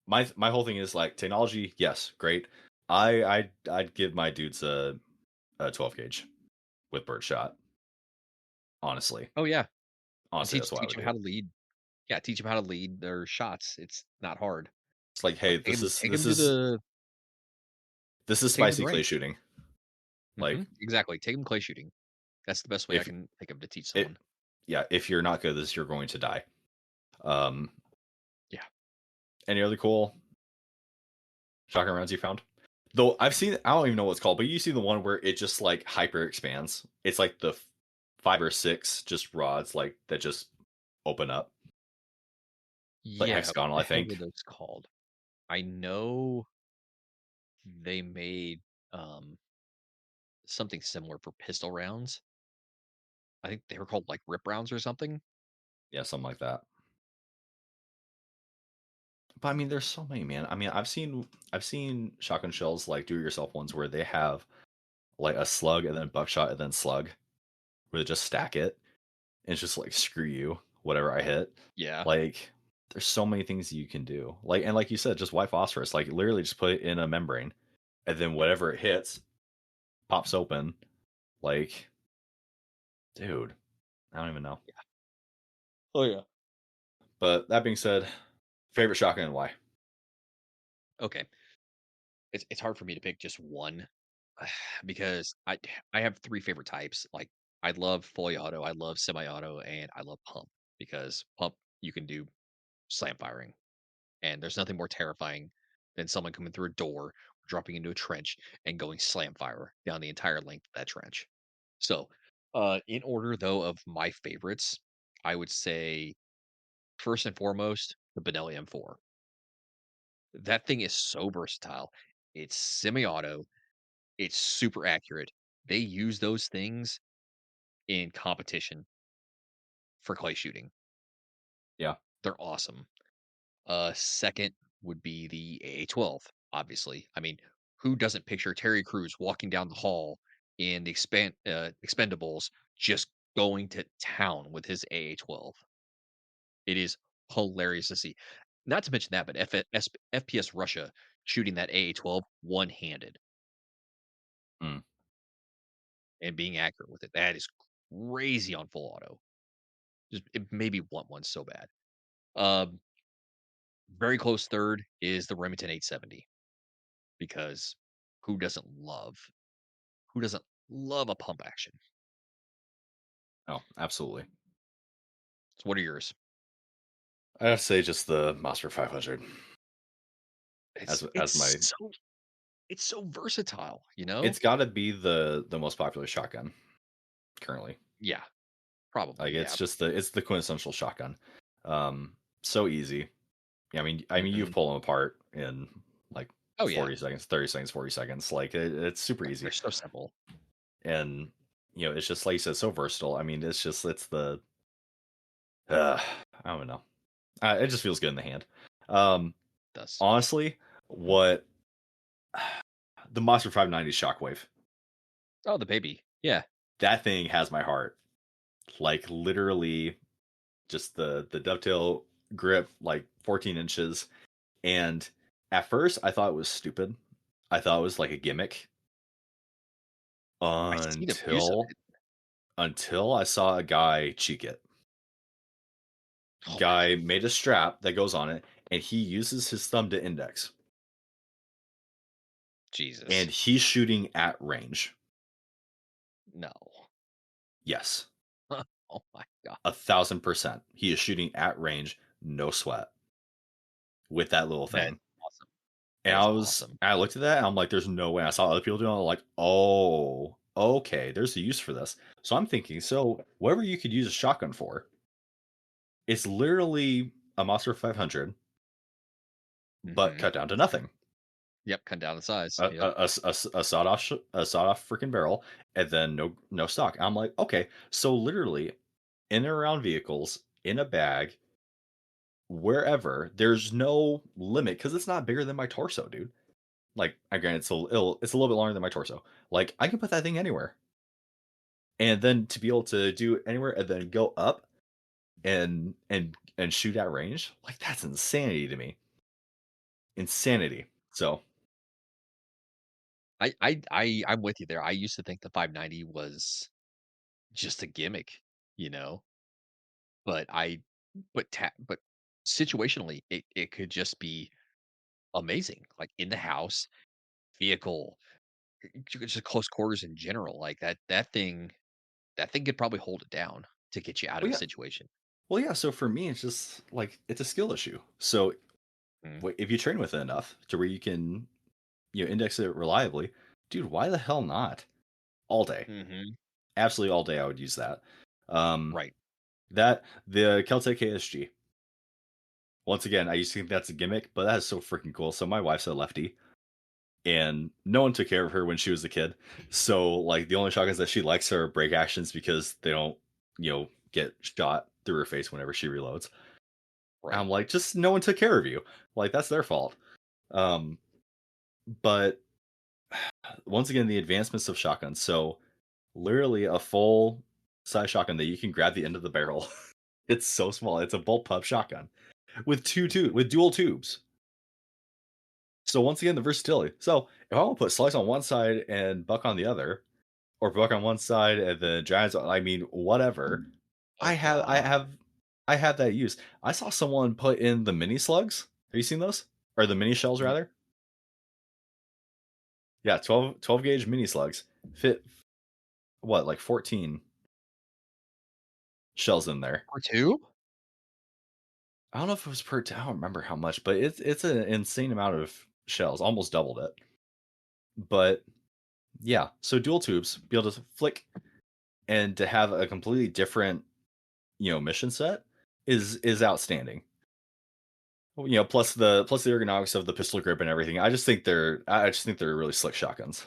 my whole thing is like technology. Yes, great. I'd give my dudes a 12 gauge with birdshot. Honestly, Oh, yeah, and honestly, teach that's what I teach would them do. how to lead. Yeah, teach them how to lead their shots. It's not hard. It's like, hey, Like, this is take this them to is the this is take them to the spicy clay range. shooting. Like Mhm, exactly, take them clay shooting. That's the best way I if can think of to teach it, someone. yeah, if you're not good at this, you're going to die. Um, Yeah. any other cool shotgun rounds you found? Though I've seen, I don't even know what it's called, but you see the one where it just like hyper expands. It's like the 5 or 6 just rods like that just open up, like Yeah, what hexagonal, the I hell were think. those called? I know they made, um, something similar for pistol rounds. I think they were called, like, rip rounds or something? Yeah, something like that. But I mean, there's so many, man. I mean, I've seen shotgun shells like do-it-yourself ones where they have like a slug and then buckshot and then slug, where they just stack it and it's just like screw you, whatever I hit. Yeah. Like, there's so many things you can do. Like, and like you said, just white phosphorus. Like, literally just put it in a membrane, and then whatever it hits pops open. Like, dude, I don't even know. Oh, yeah. But that being said, favorite shotgun and why? Okay. It's hard for me to pick just one because I have 3 favorite types. Like, I love fully auto, I love semi-auto, and I love pump because pump, you can do slam firing, and there's nothing more terrifying than someone coming through a door, dropping into a trench, and going slam fire down the entire length of that trench. So, in order, though, of my favorites, I would say, first and foremost, the Benelli M4. That thing is so versatile. It's semi-auto, it's super accurate. They use those things in competition for clay shooting. Yeah. They're awesome. Second would be the AA-12, obviously. I mean, who doesn't picture Terry Crews walking down the hall in the Expendables just going to town with his AA-12? It is hilarious to see. Not to mention that, but FPS Russia shooting that AA-12 one-handed Mm. and being accurate with it. That is crazy on full auto. Just it made me want one so bad. Um, Very close third is the Remington 870 because who doesn't love who doesn't love a pump action? Oh, absolutely. So what are yours? I have to say just the Monster 500 It's as my. it's so versatile, you know? It's got to be the most popular shotgun currently. Yeah, Like probably, yeah. it's the quintessential shotgun. So easy. Yeah, I mean you Mhm. pull them apart in like Oh, yeah. 40 seconds, 30 seconds, 40 seconds. Like it's super They're easy. so simple. And it's just like you said, so versatile. I mean, it's the I don't know. It just feels good in the hand. Um, Does. Honestly, what the Monster 590 Shockwave, Oh, the baby. Yeah. that thing has my heart. Like literally, just the dovetail grip, like 14 inches. And at first, I thought it was stupid. I thought it was like a gimmick I see the use of until it. I saw a guy cheek it. Oh my Guy god. made a strap that goes on it, and he uses his thumb to index, and Jesus. he's shooting at range. No. Yes, Oh my god. 1,000%. He is shooting at range, no sweat, with that little That is thing. awesome. And That is awesome. I looked at that, and I'm like, "There's no way." I saw other people doing it. I'm like, "Oh, okay. There's a use for this." So I'm thinking, so whatever you could use a shotgun for, it's literally a Monster 500, but Mhm. cut down to nothing. Yep, cut down the size. Yep. A sawed off freaking barrel, and then no stock. I'm like, okay, so literally in and around vehicles, in a bag, wherever, there's no limit because it's not bigger than my torso, dude. Like, again, it's a little bit longer than my torso. Like, I can put that thing anywhere, and then to be able to do it anywhere, and then go up and shoot at range, like that's insanity to me. Insanity. So I'm with you there. I used to think the 590 was just a gimmick, you know? But but situationally, it could just be amazing, like, in the house, vehicle, just close quarters in general, like, that thing could probably hold it down to get you out of well, a yeah, situation. so for me, it's just like it's a skill issue. So Mm. if you train with it enough to where you can index it reliably, dude, why the hell not? All day, Mhm. absolutely all day. I would use that. Um, Right. that the Keltec KSG. Once again, I used to think that's a gimmick, but that is so freaking cool. So my wife's a lefty, and no one took care of her when she was a kid. So like the only shotguns that she likes are break actions because they don't get shot through her face whenever she reloads. Right. I'm like, just no one took care of you. Like that's their fault. Um, but once again, the advancements of shotguns. So literally a full size shotgun that you can grab the end of the barrel. It's so small. It's a bolt pub shotgun with Mhm. with dual tubes. So once again, the versatility. So if I want to put slice on one side and buck on the other, or buck on one side and then giants, I mean, whatever. Oh I have, I god. have, I have that use. I saw someone put in the mini slugs. Have you seen those? Or the mini shells Mm. rather? Yeah, 12 gauge mini slugs fit what, like 14 shells in there. Or 2? I don't know if it was per. I don't remember how much, but it's an insane amount of shells, almost doubled it. But yeah, so dual tubes, be able to flick and to have a completely different mission set is outstanding. Plus the ergonomics of the pistol grip and everything. I just think they're really slick shotguns.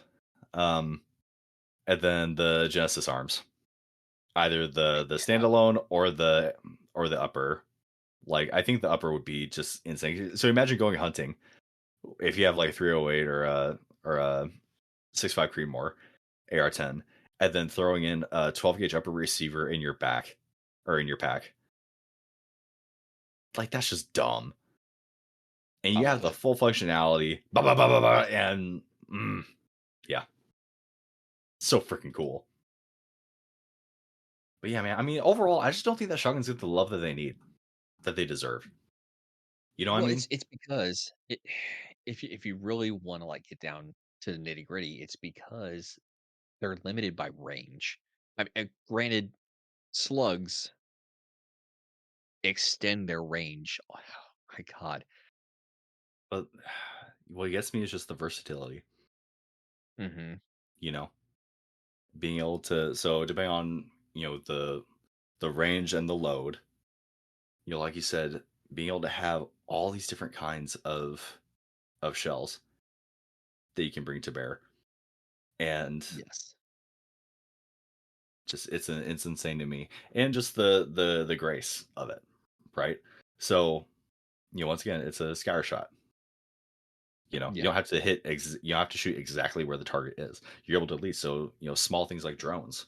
Um, and then the Genesis arms, either the Yeah. standalone or the upper. Like, I think the upper would be just insane. So imagine going hunting if you have like 308 or a 6.5 Creedmoor AR-10, and then throwing in a 12 gauge upper receiver in your back or in your pack. Like that's just dumb. And I you have love the it. full functionality, bah, bah, bah, bah, bah, and yeah, so freaking cool. But yeah, man, I mean, overall, I just don't think that shotguns get the love that they need, that they deserve. You know what I Well, mean? it's because if you really wanna, like, get down to the nitty-gritty, it's because they're limited by range. I mean, granted, slugs extend their range. Oh my god. But what gets me is just the versatility. Mhm. You know, being able to so depending on the range and the load, like you said, being able to have all these different kinds of shells that you can bring to bear, and Yes. just it's insane to me, and just the grace of it, right? So once again, it's a scatter shot. You Yeah. don't have to you don't have to shoot exactly where the target is. You're able to at least so small things like drones,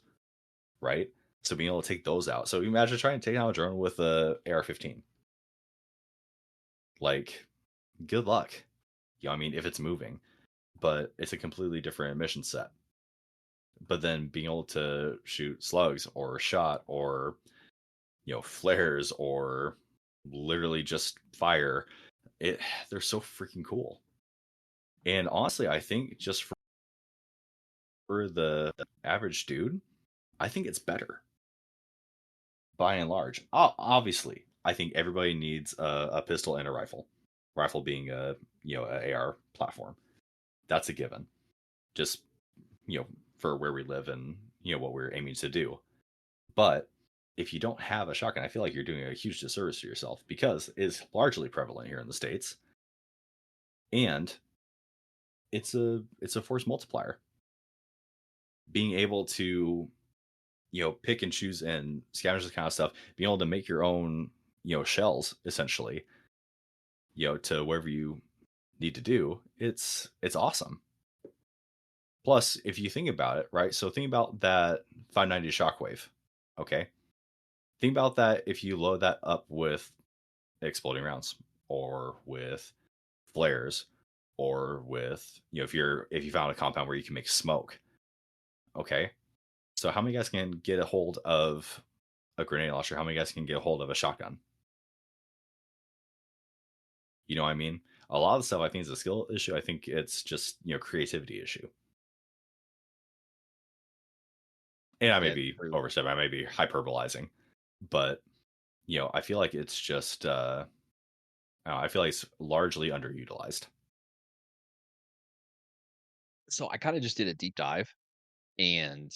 right? So being able to take those out. So imagine trying to take out a drone with a AR-15. Like, good luck. I mean, if it's moving, but it's a completely different mission set. But then being able to shoot slugs or shot or flares or literally just fire, it they're so freaking cool. And honestly, I think just for the average dude, I think it's better by and large. Obviously, I think everybody needs a pistol and a rifle. Rifle being a AR platform. That's a given. Just for where we live and what we're aiming to do. But if you don't have a shotgun, I feel like you're doing a huge disservice to yourself because it's largely prevalent here in the states, and it's a force multiplier. Being able to pick and choose and scavenge this kind of stuff, being able to make your own shells essentially to wherever you need to do, it's awesome. Plus, if you think about it, right? So think about that 590 shockwave. Okay, think about that if you load that up with exploding rounds or with flares or with if you found a compound where you can make smoke. Okay, so how many guys can get a hold of a grenade launcher? How many guys can get a hold of a shotgun? You know what I mean? A lot of the stuff I think is a skill issue. I think it's just creativity issue. And I may Yeah, be true. overstepping. I may be hyperbolizing, but I feel like it's just I feel like it's largely underutilized. So I kinda just did a deep dive, and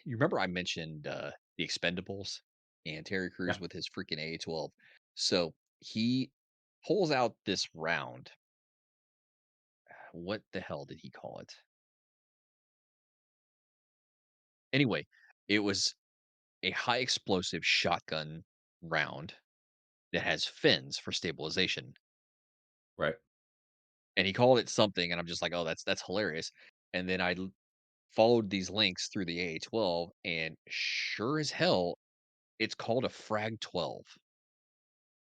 you remember I mentioned, The Expendables and Terry Yeah, Crews with his freaking AA-12. So he pulls out this round. What the hell did he call it? Anyway, it was a high explosive shotgun round that has fins for stabilization, right. and he called it something, and I'm just like, "Oh, that's hilarious." And then followed these links through the AA-12, and sure as hell, it's called a Frag 12.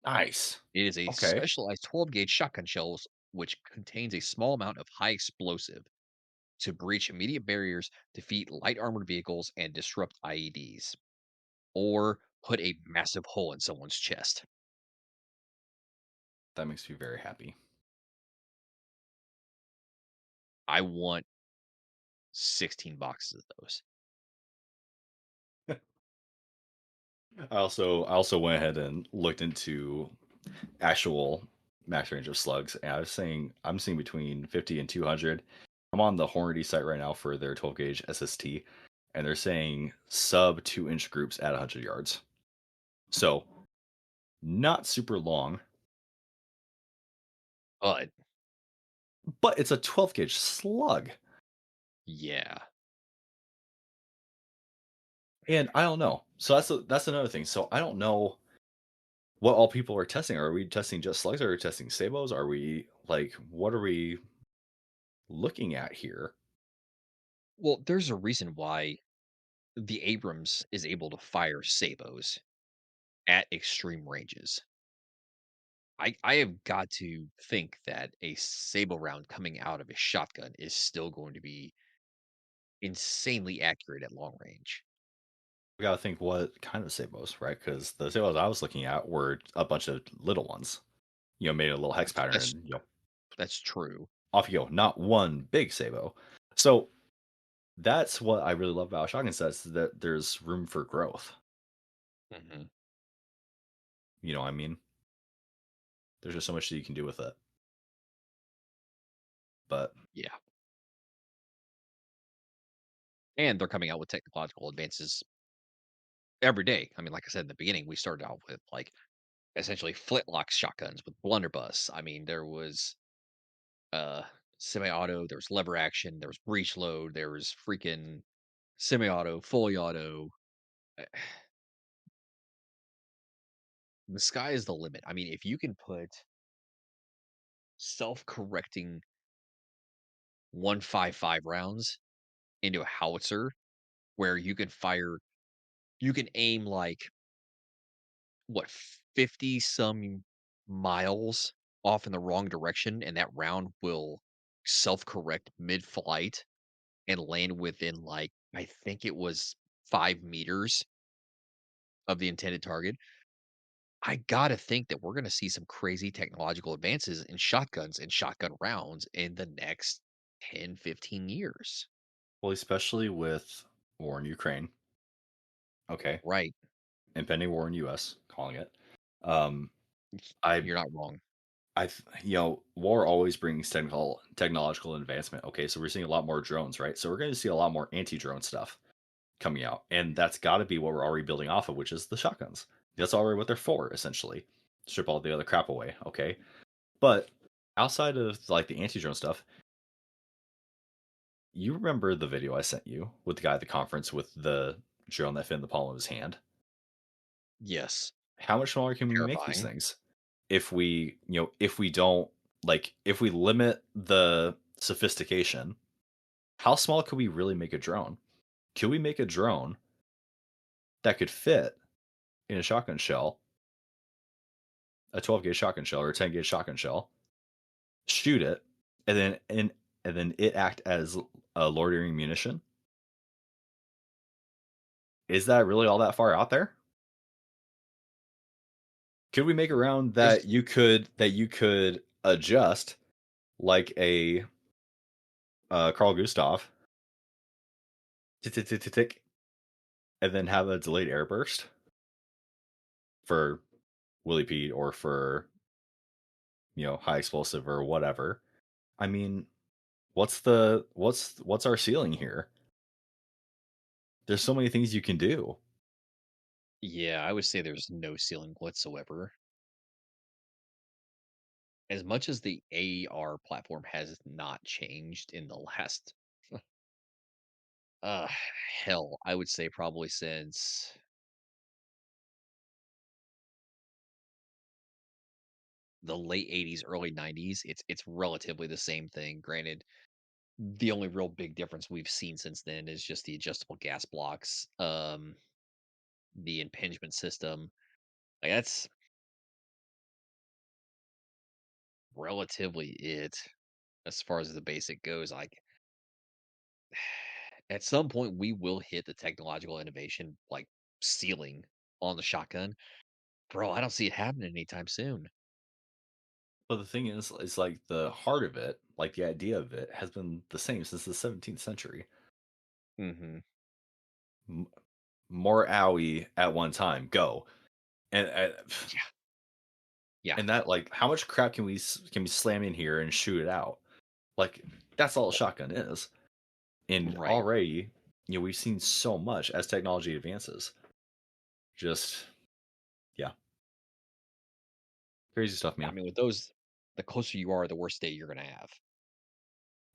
Nice. It is a Okay, specialized 12 gauge shotgun shells which contains a small amount of high explosive to breach immediate barriers, defeat light armored vehicles, and disrupt IEDs, or put a massive hole in someone's chest. that makes me very happy. I want 16 boxes of those. I also went ahead and looked into actual max range of slugs, and I'm seeing between 50 and 200. I'm on the Hornady site right now for their 12 gauge SST, and they're saying sub 2-inch groups at 100 yards. So not super long, But but it's a 12 gauge slug, yeah, and I don't know. So that's another thing. So I don't know what all people are testing. Are we testing just slugs? Are we testing sabos? Are we like what are we looking at here? Well, there's a reason why the Abrams is able to fire sabos at extreme ranges. I have got to think that a sable round coming out of a shotgun is still going to be insanely accurate at long range. We gotta think what kind of sabos, right? Because the sabos I was looking at were a bunch of little ones. Made a little hex pattern, That's and that's true. off you go. Not one big sabo. So that's what I really love about shotgun sets is that there's room for growth. Mhm. You know what I mean? There's just so much that you can do with it. But Yeah, and they're coming out with technological advances every day. I mean, like I said in the beginning, we started out with, like, essentially flintlock shotguns with blunderbuss. I mean, there was, uh, semi-auto, there was lever action, there was breech load, there was freaking semi-auto, fully auto. Eh, the sky is the limit. I mean, if you can put self-correcting 155 rounds into a howitzer where you can aim, like, what, 50 some miles off in the wrong direction, and that round will self-correct mid-flight and land within, like, I think it was 5 meters of the intended target. I gotta think that we're gonna see some crazy technological advances in shotguns and shotgun rounds in the next 10, 15 years. well, especially with war in Ukraine, okay, Right. impending war in US, calling it. Um, I You're not wrong. war always brings technological advancement. Okay, so we're seeing a lot more drones, right? So we're going to see a lot more anti-drone stuff coming out, and that's got to be what we're already building off of, which is the shotguns. That's already what they're for, essentially. Strip all the other crap away. Okay, but outside of like the anti-drone stuff, you remember the video I sent you with the guy at the conference with the drone that fit in the palm of his hand? Yes. How much smaller can we make these Terrifying. things if if we don't if we limit the sophistication? How small could we really make a drone? Could we make a drone that could fit in a shotgun shell, a 12 gauge shotgun shell or a 10 gauge shotgun shell, shoot it, and then it act as a loitering munition? Is that really all that far out there? Could we make a round There's that you could adjust like a Carl Gustav, tick tick tick tick tick, and then have a delayed airburst for Willie Pete or for high explosive or whatever? I mean, what's our ceiling here? There's so many things you can do. Yeah, I would say there's no ceiling whatsoever. As much as the AR platform has not changed in the last uh hell, I would say probably since the late 80s, early 90s, it's relatively the same thing. Granted, the only real big difference we've seen since then is just the adjustable gas blocks, the impingement system. Like that's relatively it as far as the basic goes. Like at some point we will hit the technological innovation like ceiling on the shotgun. Bro, I don't see it happening anytime soon. But the thing is like the heart of it, like the idea of it, has been the same since the 17th century. Mhm. M- More owie at one time, go, and Yeah. Yeah. and that like how much crap can we slam in here and shoot it out? Like that's all a shotgun is. And Right. already, we've seen so much as technology advances. Just yeah, crazy stuff, I man. mean, with those, the closer you are, the worse day you're gonna have.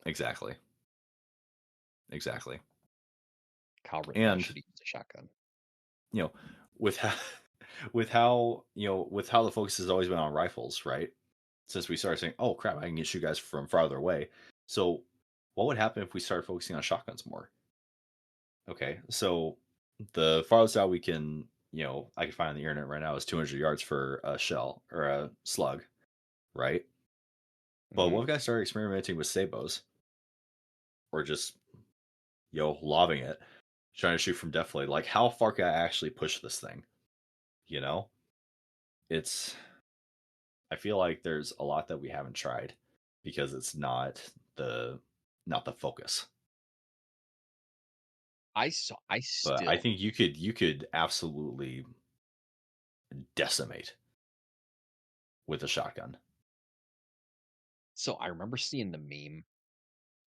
Exactly, exactly. Kyle Rittenhouse And should have used a shotgun. you know, with with how with how the focus has always been on rifles, right? Since we started saying, "Oh crap, I can get you guys from farther away." So, what would happen if we started focusing on shotguns more? Okay, so the farthest out we can, I can find on the internet right now is 200 yards for a shell or a slug, right? But Mhm. what if guys started experimenting with sabos or just lobbing it, trying to shoot from definitely? Like, how far can I actually push this thing? You know, it's I feel like there's a lot that we haven't tried because it's the not the focus. I But I still think you could absolutely decimate with a shotgun. so I remember seeing the meme,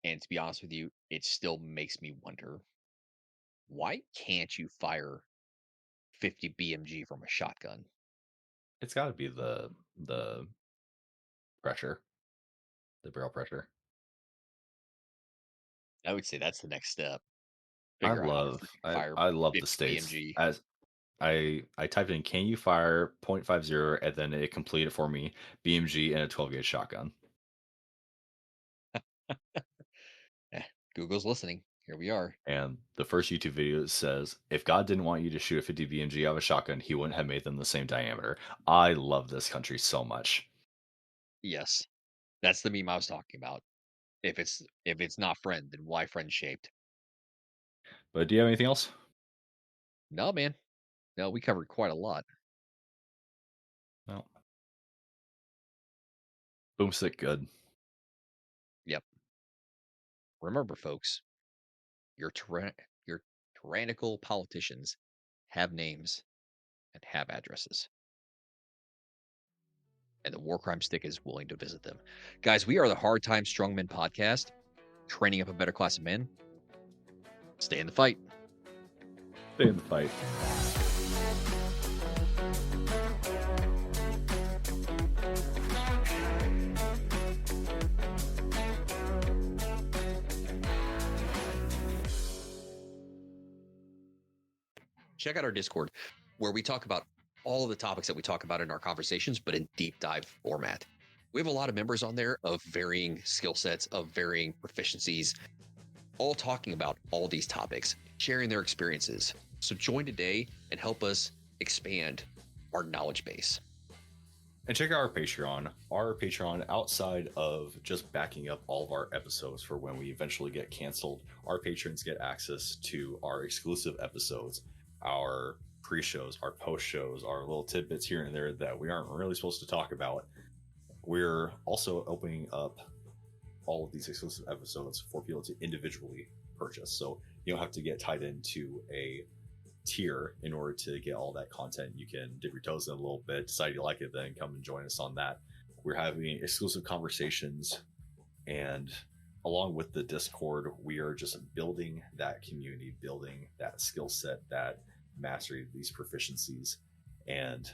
and to be honest with you, it still makes me wonder, why can't you fire 50 BMG from a shotgun? It's got to be the pressure, the barrel pressure. I would say that's the next step. I Figure out how to love freaking I fire I love the 50 states BMG. as I typed in can you fire .50 and then it completed for me BMG and a 12 gauge shotgun. Eh, Google's listening. Here we are. And the first YouTube video says, if God didn't want you to shoot a 50 BMG out of a shotgun, he wouldn't have made them the same diameter. I love this country so much. Yes, that's the meme I was talking about. If it's not friend, then why friend shaped? But do you have anything else? No, man. No, we covered quite a lot. No. Boomstick good. Yep. Remember, folks, your your tyrannical politicians have names and have addresses, and the war crime stick is willing to visit them. Guys, we are the Hard Time Strongmen podcast, training up a better class of men. Stay in the fight. Stay in the fight. Check out our Discord, where we talk about all of the topics that we talk about in our conversations, but in deep dive format. We have a lot of members on there of varying skill sets, of varying proficiencies, all talking about all these topics, sharing their experiences. So join today and help us expand our knowledge base. And check out our Patreon. Our Patreon, outside of just backing up all of our episodes for when we eventually get canceled, our patrons get access to our exclusive episodes, our pre shows, our post shows, our little tidbits here and there that we aren't really supposed to talk about. We're also opening up all of these exclusive episodes for people to individually purchase. So you don't have to get tied into a tier in order to get all that content. You can dip your toes in a little bit, decide you like it, then come and join us on that. We're having exclusive conversations, and along with the Discord, we are just building that community, building that skill set, that mastery, these proficiencies. And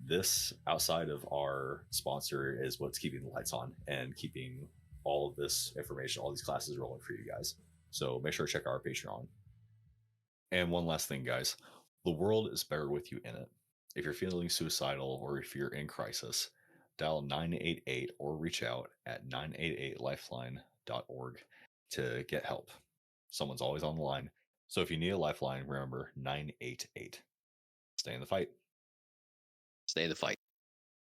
this, outside of our sponsor, is what's keeping the lights on and keeping all of this information, all these classes rolling for you guys. So make sure to check out our Patreon. And one last thing, guys, the world is better with you in it. If you're feeling suicidal or if you're in crisis, dial 988 or reach out at 988lifeline.org to get help. Someone's always on the line. So if you need a lifeline, remember 988. Stay in the fight. Stay in the fight.